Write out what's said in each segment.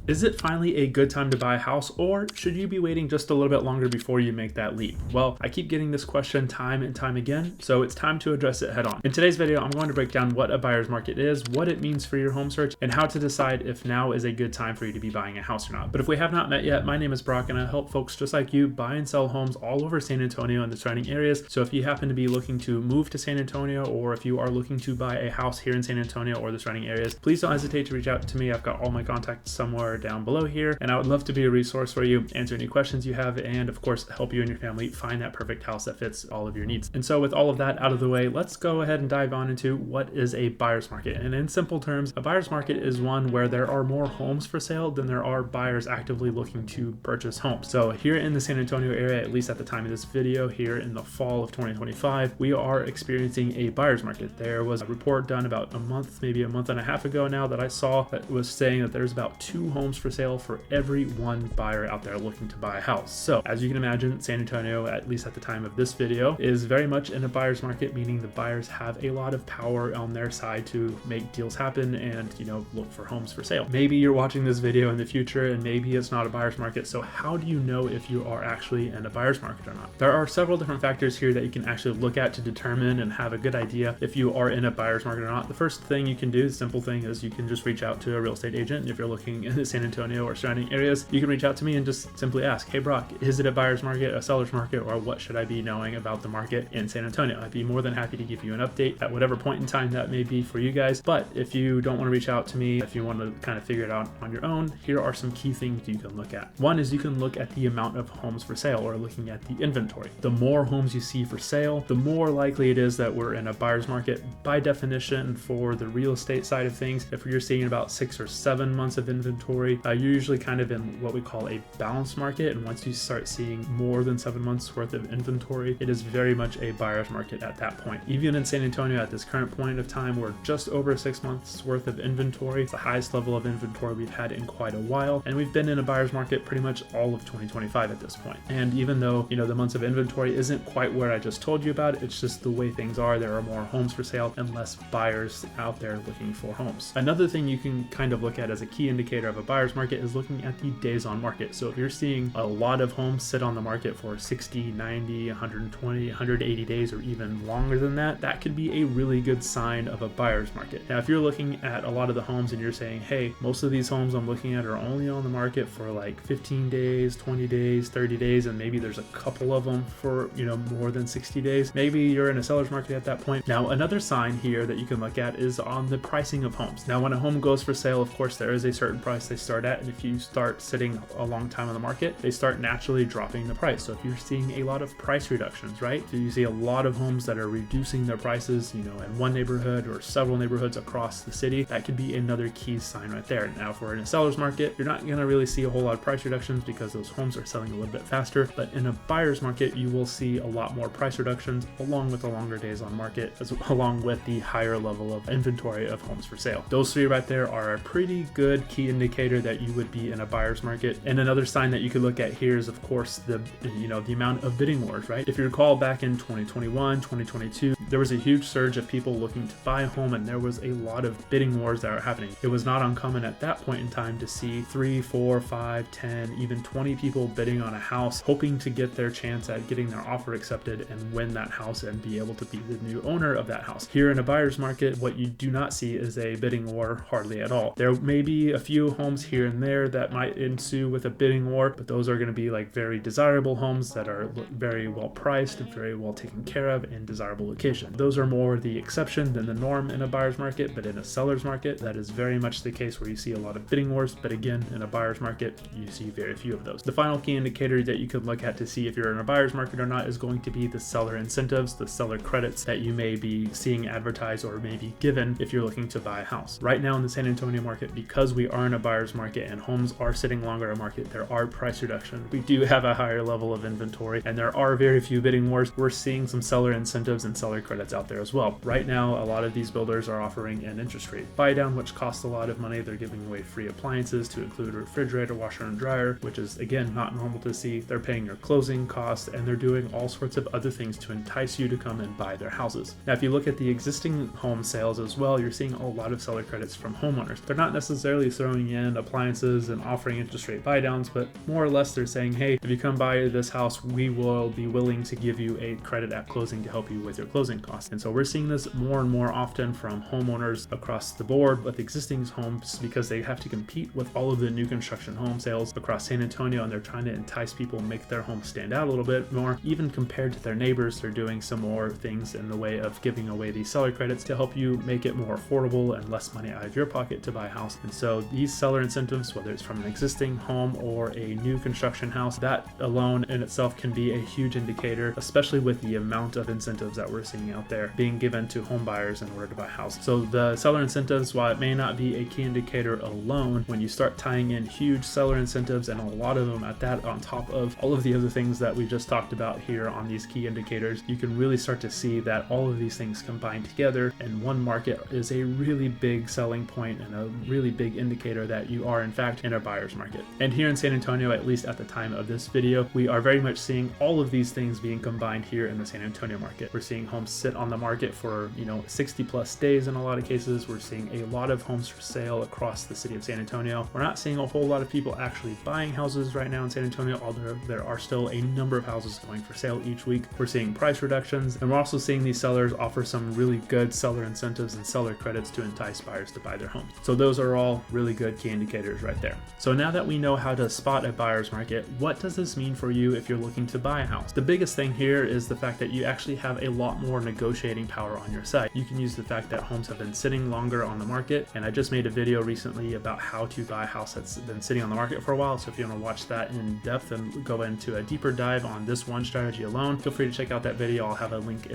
Is it finally a good time to buy a house, or should you be waiting just a little bit longer before you make that leap? Well, I keep getting this question time and time again, so it's time to address it head on. In today's video, I'm going to break down what a buyer's market is, what it means for your home search, and how to decide if now is a good time for you to be buying a house or not. But if we have not met yet, my name is Brock and I help folks just like you buy and sell homes all over San Antonio and the surrounding areas. So if you happen to be looking to move to San Antonio, or if you are looking to buy a house here in San Antonio or the surrounding areas, please don't hesitate to reach out to me. I've got all my contacts somewhere down below here, and I would love to be a resource for you, answer any questions you have, and of course help you and your family find that perfect house that fits all of your needs. And so with all of that out of the way, let's go ahead and dive on into what is a buyer's market. And in simple terms, a buyer's market is one where there are more homes for sale than there are buyers actively looking to purchase homes. So here in the San Antonio area, at least at the time of this video, here in the fall of 2025, we are experiencing a buyer's market. There was a report done about a month, maybe a month and a half ago now, that I saw that was saying that there's about 2 homes for sale for every one buyer out there looking to buy a house. So as you can imagine, San Antonio, at least at the time of this video, is very much in a buyer's market, meaning the buyers have a lot of power on their side to make deals happen and, look for homes for sale. Maybe you're watching this video in the future and maybe it's not a buyer's market. So how do you know if you are actually in a buyer's market or not? There are several different factors here that you can actually look at to determine and have a good idea if you are in a buyer's market or not. The first thing you can do, the simple thing, is you can just reach out to a real estate agent. If you're looking in the San Antonio or surrounding areas, you can reach out to me and just simply ask, hey Brock, is it a buyer's market, a seller's market, or what should I be knowing about the market in San Antonio? I'd be more than happy to give you an update at whatever point in time that may be for you guys. But if you don't want to reach out to me, if you want to kind of figure it out on your own, here are some key things you can look at. One is you can look at the amount of homes for sale, or looking at the inventory. The more homes you see for sale, the more likely it is that we're in a buyer's market. By definition, for the real estate side of things, if you're seeing about 6 or 7 months of inventory, you're usually kind of in what we call a balanced market. And once you start seeing more than 7 months worth of inventory, it is very much a buyer's market at that point. Even in San Antonio at this current point of time, we're just over 6 months worth of inventory. It's the highest level of inventory we've had in quite a while. And we've been in a buyer's market pretty much all of 2025 at this point. And even though, the months of inventory isn't quite where I just told you about, it's just the way things are. There are more homes for sale and less buyers out there looking for homes. Another thing you can kind of look at as a key indicator of a buyer's market is looking at the days on market. So if you're seeing a lot of homes sit on the market for 60, 90, 120, 180 days, or even longer than that, that could be a really good sign of a buyer's market. Now, if you're looking at a lot of the homes and you're saying, hey, most of these homes I'm looking at are only on the market for like 15 days, 20 days, 30 days, and maybe there's a couple of them for, more than 60 days, maybe you're in a seller's market at that point. Now, another sign here that you can look at is on the pricing of homes. Now, when a home goes for sale, of course, there is a certain price they start at, and if you start sitting a long time on the market, they start naturally dropping the price. So if you're seeing a lot of price reductions, right? So you see a lot of homes that are reducing their prices, in one neighborhood or several neighborhoods across the city, that could be another key sign right there. Now, if we're in a seller's market, you're not going to really see a whole lot of price reductions because those homes are selling a little bit faster. But in a buyer's market, you will see a lot more price reductions along with the longer days on market, along with the higher level of inventory of homes for sale. Those 3 right there are a pretty good key indicator that you would be in a buyer's market. And another sign that you could look at here is, of course, the amount of bidding wars, right? If you recall, back in 2021, 2022, there was a huge surge of people looking to buy a home, and there was a lot of bidding wars that were happening. It was not uncommon at that point in time to see 3, 4, 5, 10, even 20 people bidding on a house, hoping to get their chance at getting their offer accepted and win that house and be able to be the new owner of that house. Here in a buyer's market, what you do not see is a bidding war hardly at all. There may be a few homes here and there that might ensue with a bidding war, but those are going to be like very desirable homes that are very well priced and very well taken care of in desirable location. Those are more the exception than the norm in a buyer's market, but in a seller's market, that is very much the case where you see a lot of bidding wars. But again, in a buyer's market, you see very few of those. The final key indicator that you could look at to see if you're in a buyer's market or not is going to be the seller incentives, the seller credits that you may be seeing advertised or may be given if you're looking to buy a house. Right now in the San Antonio market, because we are in a buyer's market and homes are sitting longer on market, there are price reductions. We do have a higher level of inventory and there are very few bidding wars. We're seeing some seller incentives and seller credits out there as well. Right now, a lot of these builders are offering an interest rate buy down, which costs a lot of money. They're giving away free appliances to include a refrigerator, washer, and dryer, which is again not normal to see. They're paying your closing costs and they're doing all sorts of other things to entice you to come and buy their houses. Now, if you look at the existing home sales as well, you're seeing a lot of seller credits from homeowners. They're not necessarily throwing in in appliances and offering interest rate buy downs, but more or less they're saying, hey, if you come buy this house, we will be willing to give you a credit at closing to help you with your closing costs. And so we're seeing this more and more often from homeowners across the board with existing homes, because they have to compete with all of the new construction home sales across San Antonio, and they're trying to entice people and make their homes stand out a little bit more. Even compared to their neighbors, they're doing some more things in the way of giving away these seller credits to help you make it more affordable and less money out of your pocket to buy a house. And so these seller incentives, whether it's from an existing home or a new construction house, that alone in itself can be a huge indicator, especially with the amount of incentives that we're seeing out there being given to home buyers in order to buy a house. So the seller incentives, while it may not be a key indicator alone, when you start tying in huge seller incentives and a lot of them at that on top of all of the other things that we just talked about here on these key indicators, you can really start to see that all of these things combined together in one market is a really big selling point and a really big indicator that you are in fact in a buyer's market. And here in San Antonio, at least at the time of this video, we are very much seeing all of these things being combined here in the San Antonio market. We're seeing homes sit on the market for 60 plus days in a lot of cases. We're seeing a lot of homes for sale across the city of San Antonio. We're not seeing a whole lot of people actually buying houses right now in San Antonio, although there are still a number of houses going for sale each week. We're seeing price reductions, and we're also seeing these sellers offer some really good seller incentives and seller credits to entice buyers to buy their homes. So those are all really good key indicators right there. So now that we know how to spot a buyer's market, what does this mean for you if you're looking to buy a house? The biggest thing here is the fact that you actually have a lot more negotiating power on your side. You can use the fact that homes have been sitting longer on the market, and I just made a video recently about how to buy a house that's been sitting on the market for a while. So if you want to watch that in depth and go into a deeper dive on this one strategy alone, feel free to check out that video. I'll have a link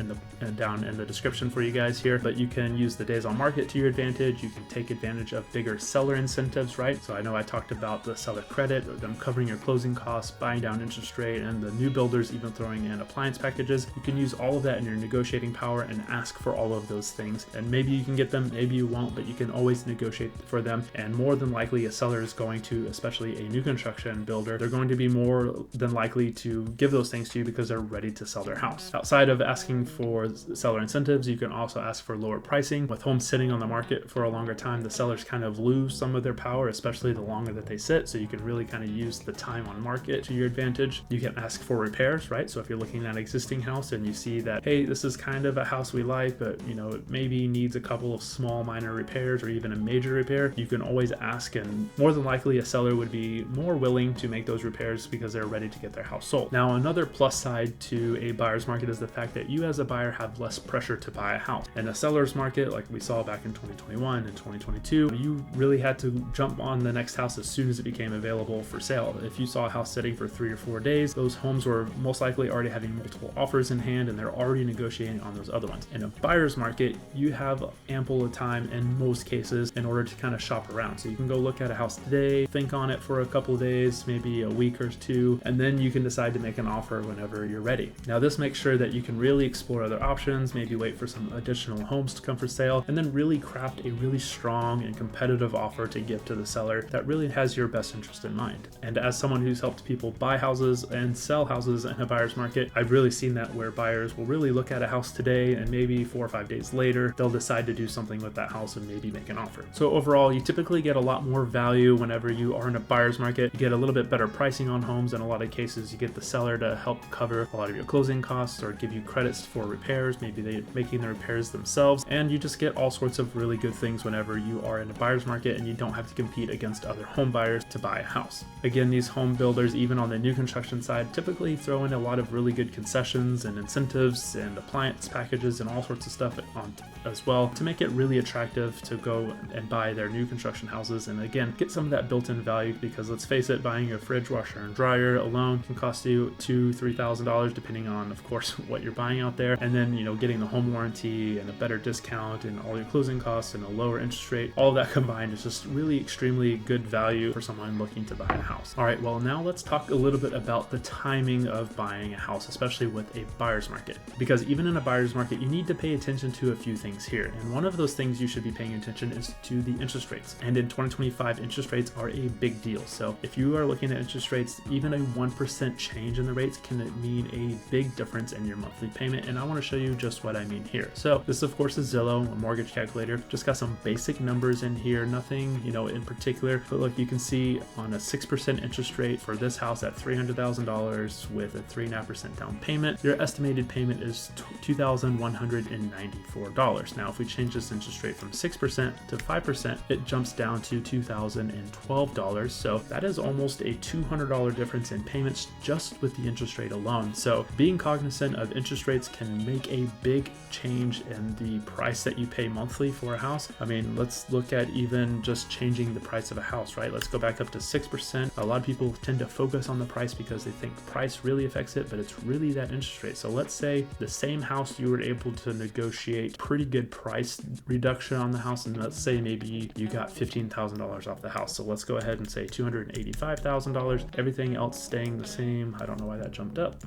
down in the description for you guys here. But you can use the days on market to your advantage. You can take advantage of bigger seller incentives, right? So I know I talked about the seller credit, them covering your closing costs, buying down interest rate, and the new builders even throwing in appliance packages. You can use all of that in your negotiating power and ask for all of those things. And maybe you can get them, maybe you won't, but you can always negotiate for them. And more than likely, a seller is going to, especially a new construction builder, they're going to be more than likely to give those things to you because they're ready to sell their house. Outside of asking for seller incentives, you can also ask for lower pricing. With homes sitting on the market for a longer time, the sellers kind of lose some of their power, especially the longer that they sit. So you can really kind of use the time on market to your advantage. You can ask for repairs, right? So if you're looking at an existing house and you see that, hey, this is kind of a house we like, but it maybe needs a couple of small minor repairs or even a major repair, you can always ask, and more than likely a seller would be more willing to make those repairs because they're ready to get their house sold. Now, another plus side to a buyer's market is the fact that you as a buyer have less pressure to buy a house. In a seller's market, like we saw back in 2021 and 2022, you really had to jump on the next house as soon as it became available for sale. If you saw a house sitting for 3 or 4 days, those homes were most likely already having multiple offers in hand and they're already negotiating on those other ones. In a buyer's market, you have ample time in most cases in order to kind of shop around. So you can go look at a house today, think on it for a couple of days, maybe a week or two, and then you can decide to make an offer whenever you're ready. Now, this makes sure that you can really explore other options, maybe wait for some additional homes to come for sale, and then really craft a really strong and competitive offer to give to the seller that really has your best interest in mind. And as someone who's helped people buy houses and sell houses in a buyer's market, I've really seen that where buyers will really look at a house today and maybe 4 or 5 days later, they'll decide to do something with that house and maybe make an offer. So overall, you typically get a lot more value whenever you are in a buyer's market. You get a little bit better pricing on homes. In a lot of cases, you get the seller to help cover a lot of your closing costs or give you credits for repairs. Maybe they're making the repairs themselves, and you just get all sorts of really good things whenever you are in a buyer's market and you don't have to compete against other home buyers to buy a house. Again, these home builders, even on the new construction side, typically throw in a lot of really good concessions and incentives and appliance packages and all sorts of stuff on as well to make it really attractive to go and buy their new construction houses. And again, get some of that built-in value, because let's face it, buying a fridge, washer, and dryer alone can cost you $2,000-$3,000 depending on, of course, what you're buying out there. And then, getting the home warranty and a better discount and all your closing costs and a lower interest rate, all of that combined is just really extremely good value for someone looking to buy a house. All right, well, now let's talk a little bit about the timing of buying a house, especially with a buyer's market, because even in a buyer's market, you need to pay attention to a few things here. And one of those things you should be paying attention is to the interest rates. And in 2025, interest rates are a big deal. So if you are looking at interest rates, even a 1% change in the rates can mean a big difference in your monthly payment. And I want to show you just what I mean here. So this, of course, is Zillow, a mortgage calculator. Just got some basic numbers in here, nothing, particular. But look, you can see on a 6% interest rate for this house at $300,000 with a 3.5% down payment, your estimated payment is $2,194. Now, if we change this interest rate from 6% to 5%, it jumps down to $2,012. So that is almost a $200 difference in payments just with the interest rate alone. So being cognizant of interest rates can make a big change in the price that you pay monthly for a house. I mean, let's look at even just changing the price of a house, right? Let's go back up to 6%. A lot of people tend to focus on the price because they think the price really affects it, but it's really that interest rate. So let's say the same house, you were able to negotiate pretty good price reduction on the house, and let's say maybe you got $15,000 off the house. So let's go ahead and say $285,000, everything else staying the same. I don't know why that jumped up.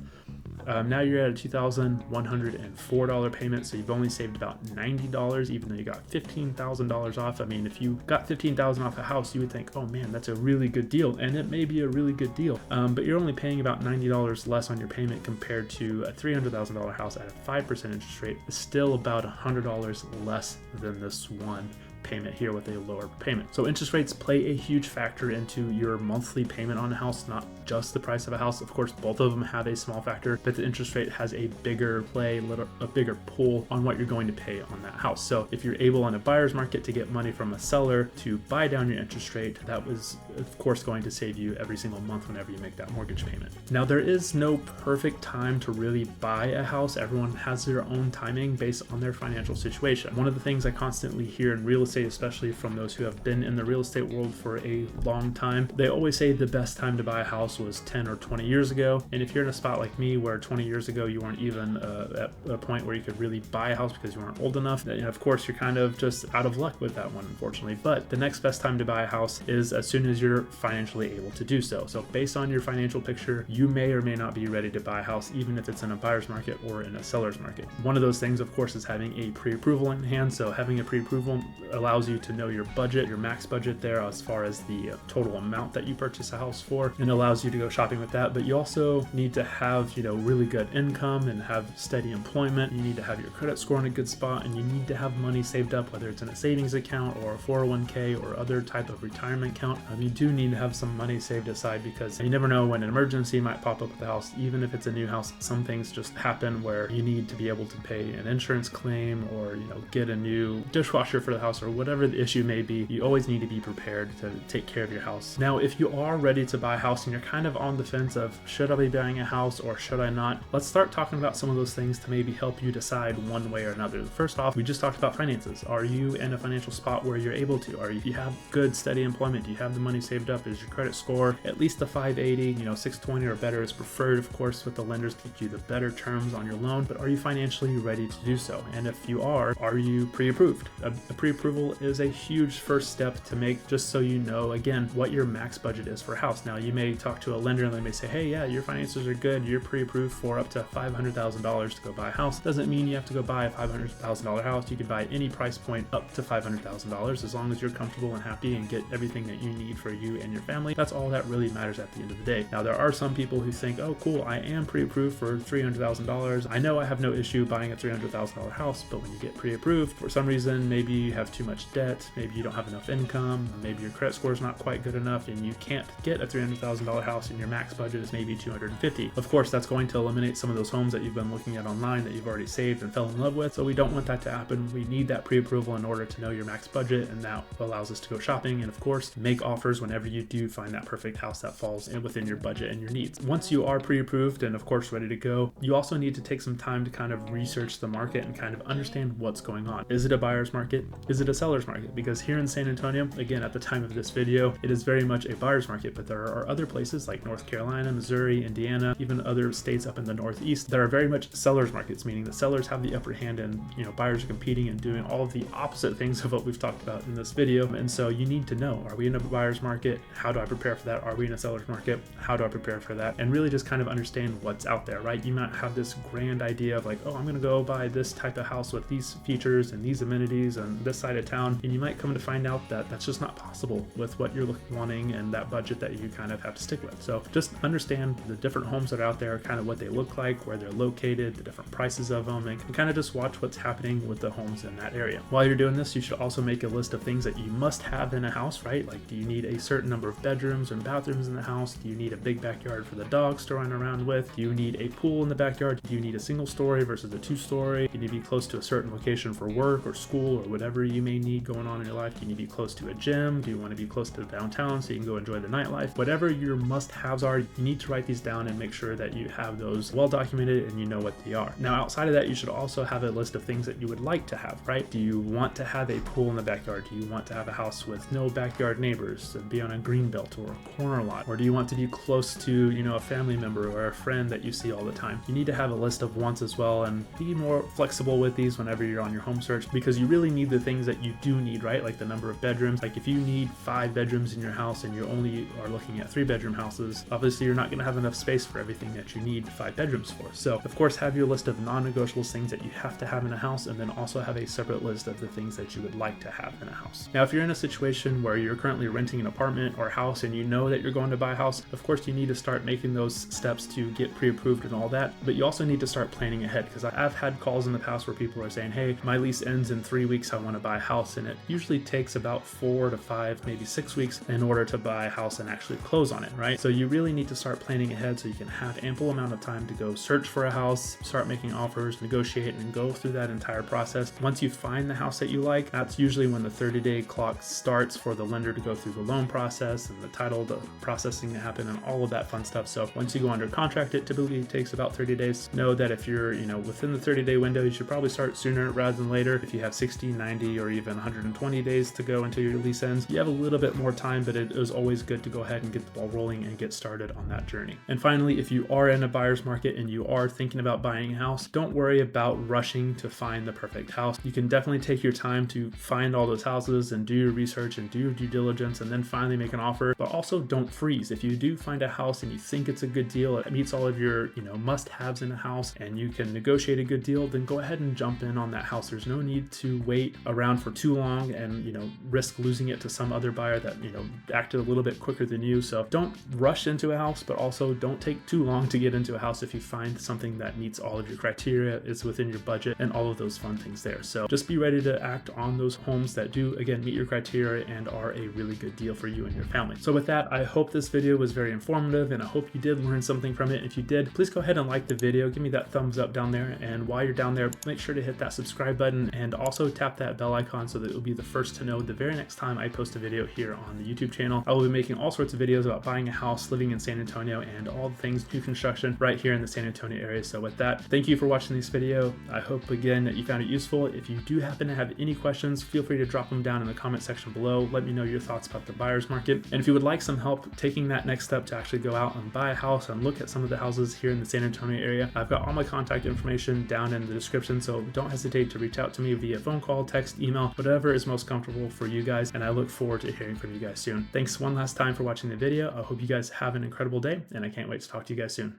Now you're at a $2,104 payment, so you've only saved about $90, even though you got $15,000 off. I mean, if you got $15,000 off a house, you would think, oh man, that's a really good deal, and it may be a really good deal. But you're only paying about $90 less on your payment compared to a $300,000 house at a 5% interest rate. It's still about $100 less than this one payment here with a lower payment. So interest rates play a huge factor into your monthly payment on a house, not just the price of a house. Of course, both of them have a small factor, but the interest rate has a bigger play, a bigger pull on what you're going to pay on that house. So if you're able on a buyer's market to get money from a seller to buy down your interest rate, that was of course going to save you every single month whenever you make that mortgage payment. Now, there is no perfect time to really buy a house. Everyone has their own timing based on their financial situation. One of the things I constantly hear in real estate, especially from those who have been in the real estate world for a long time, they always say the best time to buy a house was 10 or 20 years ago. And if you're in a spot like me where 20 years ago you weren't even at a point where you could really buy a house because you weren't old enough, then, of course you're kind of just out of luck with that one, unfortunately. But the next best time to buy a house is as soon as you're financially able to do so. So based on your financial picture, you may or may not be ready to buy a house, even if it's in a buyer's market or in a seller's market. One of those things, of course, is having a pre-approval in hand. So having a pre-approval allows you to know your budget, your max budget there as far as the total amount that you purchase a house for, and allows you to go shopping with that. But you also need to have, really good income and have steady employment. You need to have your credit score in a good spot, and you need to have money saved up, whether it's in a savings account or a 401k or other type of retirement account. You do need to have some money saved aside because you never know when an emergency might pop up at the house. Even if it's a new house, some things just happen where you need to be able to pay an insurance claim or, get a new dishwasher for the house or whatever the issue may be. You always need to be prepared to take care of your house. Now, if you are ready to buy a house and you're kind of on the fence of should I be buying a house or should I not, let's start talking about some of those things to maybe help you decide one way or another. First off, we just talked about finances. Are you in a financial spot where you're able to? Do you have good steady employment? Do you have the money saved up? Is your credit score at least a 580? 620 or better is preferred, of course, with the lenders to get you the better terms on your loan, but are you financially ready to do so? And if you are you pre-approved? A pre-approval is a huge first step to make, just so you know, again, what your max budget is for a house. Now, you may talk to a lender and they may say, hey, yeah, your finances are good. You're pre-approved for up to $500,000 to go buy a house. Doesn't mean you have to go buy a $500,000 house. You can buy any price point up to $500,000 as long as you're comfortable and happy and get everything that you need for you and your family. That's all that really matters at the end of the day. Now, there are some people who think, oh, cool, I am pre-approved for $300,000. I know I have no issue buying a $300,000 house, but when you get pre-approved, for some reason, maybe you have too much debt, maybe you don't have enough income, maybe your credit score is not quite good enough and you can't get a $300,000 house and your max budget is maybe $250,000. Of course, that's going to eliminate some of those homes that you've been looking at online that you've already saved and fell in love with. So we don't want that to happen. We need that pre-approval in order to know your max budget, and that allows us to go shopping and, of course, make offers whenever you do find that perfect house that falls within your budget and your needs. Once you are pre-approved and, of course, ready to go, you also need to take some time to kind of research the market and kind of understand what's going on. Is it a buyer's market? Is it a seller's market? Because here in San Antonio, again, at the time of this video, it is very much a buyer's market, but there are other places like North Carolina, Missouri, Indiana, even other states up in the Northeast that are very much seller's markets, meaning the sellers have the upper hand and, buyers are competing and doing all of the opposite things of what we've talked about in this video. And so you need to know, are we in a buyer's market? How do I prepare for that? Are we in a seller's market? How do I prepare for that? And really just kind of understand what's out there, right? You might have this grand idea of like, oh, I'm going to go buy this type of house with these features and these amenities and this side of town, and you might come to find out that that's just not possible with what you're wanting and that budget that you kind of have to stick with. So just understand the different homes that are out there, kind of what they look like, where they're located, the different prices of them, and kind of just watch what's happening with the homes in that area. While you're doing this, you should also make a list of things that you must have in a house, right? Like, do you need a certain number of bedrooms and bathrooms in the house? Do you need a big backyard for the dogs to run around with? Do you need a pool in the backyard? Do you need a single story versus a 2-story? Do you need to be close to a certain location for work or school or whatever you may need going on in your life? Do you need to be close to a gym? Do you want to be close to downtown so you can go enjoy the nightlife? Whatever your must-haves are, you need to write these down and make sure that you have those well documented and you know what they are. Now, outside of that, you should also have a list of things that you would like to have, right? Do you want to have a pool in the backyard? Do you want to have a house with no backyard neighbors, to be on a green belt or a corner lot? Or do you want to be close to, a family member or a friend that you see all the time? You need to have a list of wants as well, and be more flexible with these whenever you're on your home search, because you really need the things that you do need, right? Like the number of bedrooms. Like if you need 5 bedrooms in your house and you only are looking at 3-bedroom houses, obviously you're not going to have enough space for everything that you need 5 bedrooms for. So of course, have your list of non-negotiables, things that you have to have in a house, and then also have a separate list of the things that you would like to have in a house. Now, if you're in a situation where you're currently renting an apartment or house and you know that you're going to buy a house, of course you need to start making those steps to get pre-approved and all that, but you also need to start planning ahead, because I've had calls in the past where people are saying, hey, my lease ends in 3 weeks, I want to buy a house, and it usually takes about 4 to 5, maybe 6 weeks in order to buy a house and actually close on it, right? So you really need to start planning ahead so you can have ample amount of time to go search for a house, start making offers, negotiate, and go through that entire process. Once you find the house that you like, that's usually when the 30-day clock starts for the lender to go through the loan process and the title, the processing to happen, and all of that fun stuff. So once you go under contract, it typically takes about 30 days. Know that if you're, within the 30-day window, you should probably start sooner rather than later. If you have 60, 90, or even 120 days to go until your lease ends, you have a little bit more time, but it is always good to go ahead and get the ball rolling and get started on that journey. And finally, if you are in a buyer's market and you are thinking about buying a house, don't worry about rushing to find the perfect house. You can definitely take your time to find all those houses and do your research and do your due diligence and then finally make an offer, but also don't freeze. If you do find a house and you think it's a good deal, it meets all of your, must-haves in a house, and you can negotiate a good deal, then go ahead and jump in on that house. There's no need to wait around for too long and, risk losing it to some other buyer that, acted a little bit quicker than you. So don't rush into a house, but also don't take too long to get into a house if you find something that meets all of your criteria, is within your budget, and all of those fun things there. So just be ready to act on those homes that do, again, meet your criteria and are a really good deal for you and your family. So with that, I hope this video was very informative, and I hope you did learn something from it. If you did, please go ahead and like the video, give me that thumbs up down there, and while you're down there, make sure to hit that subscribe button and also tap that bell icon so that you'll be the first to know the very next time I post a video here on the YouTube channel. I will be making all sorts of videos about buying a house, living in San Antonio, and all the things new construction right here in the San Antonio area. So with that, thank you for watching this video. I hope again that you found it useful. If you do happen to have any questions, feel free to drop them down in the comment section below. Let me know your thoughts about the buyer's market. And if you would like some help taking that next step to actually go out and buy a house and look at some of the houses here in the San Antonio area, I've got all my contact information down in the description, so don't hesitate to reach out to me via phone call, text, email, whatever is most comfortable for you guys, and I look forward to hearing from you guys soon. Thanks one last time for watching the video. I hope you guys have an incredible day, and I can't wait to talk to you guys soon.